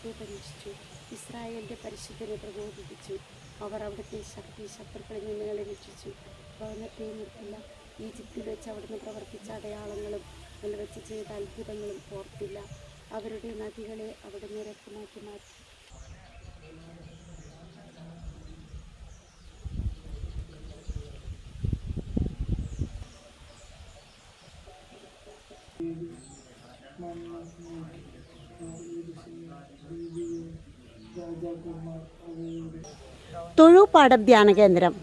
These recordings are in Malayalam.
ദൈവത്തെ പരീക്ഷിച്ചു, ഇസ്രായേലിൻ്റെ പരിശുദ്ധനെ പ്രബോധിപ്പിച്ചു. അവർ അവിടുത്തെ ശക്തി ശത്രുക്കളിൽ നിന്നുകളെ രക്ഷിച്ചു. ഭവനത്തെ നിർത്തില്ല. ഈജിപ്തിൽ വെച്ച് അവിടുന്ന് പ്രവർത്തിച്ച അടയാളങ്ങളും അതിൽ വെച്ച് ചെയ്ത അത്ഭുതങ്ങളും ഓർത്തില്ല. അവരുടെ നദികളെ അവിടുന്ന് രക്തമാക്കി മാറ്റി. തൊഴുപാടം ധ്യാന കേന്ദ്രം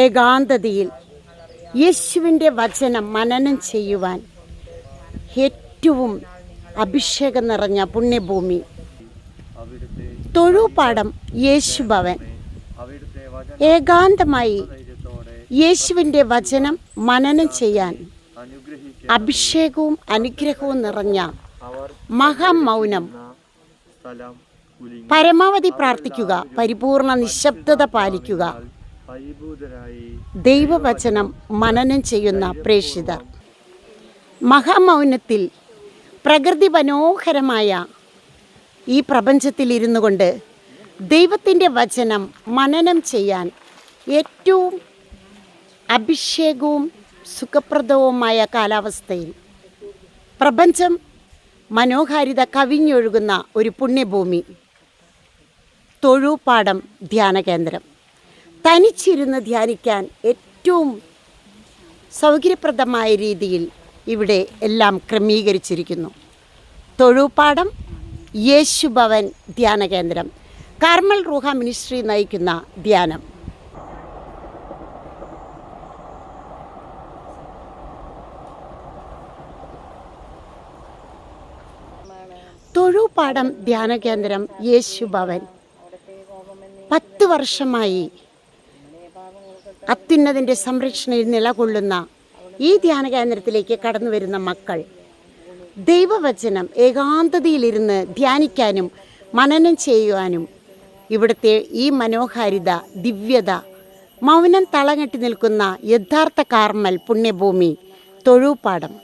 ഏകാന്തതയിൽ യേശുവിൻ്റെ വചനം മനനം ചെയ്യുവാൻ ഏറ്റവും അഭിഷേകം നിറഞ്ഞ പുണ്യഭൂമി തൊഴുപാടം യേശുഭവൻ. ഏകാന്തമായി യേശുവിൻ്റെ വചനം മനനം ചെയ്യാൻ അഭിഷേകവും അനുഗ്രഹവും നിറഞ്ഞ മഹാമൗനം. പരമാവധി പ്രാർത്ഥിക്കുക, പരിപൂർണ നിശബ്ദത പാലിക്കുക, ദൈവവചനം മനനം ചെയ്യുന്ന പ്രേക്ഷിതർ. മഹാമൗനത്തിൽ പ്രകൃതി മനോഹരമായ ഈ പ്രപഞ്ചത്തിൽ ഇരുന്നു കൊണ്ട് ദൈവത്തിൻ്റെ വചനം മനനം ചെയ്യാൻ ഏറ്റവും അഭിഷേകവും സുഖപ്രദവുമായ കാലാവസ്ഥയിൽ പ്രപഞ്ചം മനോഹാരിത കവിഞ്ഞൊഴുകുന്ന ഒരു പുണ്യഭൂമി തൊഴുപാടം ധ്യാന കേന്ദ്രം. തനിച്ചിരുന്ന് ധ്യാനിക്കാൻ ഏറ്റവും സൗകര്യപ്രദമായ രീതിയിൽ ഇവിടെ എല്ലാം ക്രമീകരിച്ചിരിക്കുന്നു. തൊഴുപാടം യേശുഭവൻ ധ്യാന കേന്ദ്രം, കാർമൽ റൂഹ മിനിസ്ട്രി നയിക്കുന്ന ധ്യാനം. തൊഴുപാടം ധ്യാന കേന്ദ്രം യേശുഭവൻ 10 വർഷമായി അത്യുന്നതിൻ്റെ സംരക്ഷണയിൽ നിലകൊള്ളുന്ന ഈ ധ്യാന കേന്ദ്രത്തിലേക്ക് കടന്നു വരുന്ന മക്കൾ ദൈവവചനം ഏകാന്തതയിലിരുന്ന് ധ്യാനിക്കാനും മനനം ചെയ്യുവാനും ഇവിടുത്തെ ഈ മനോഹാരിത, ദിവ്യത, മൗനം തളങ്ങട്ടി നിൽക്കുന്ന യഥാർത്ഥ കാർമൽ പുണ്യഭൂമി തൊഴുപാടം.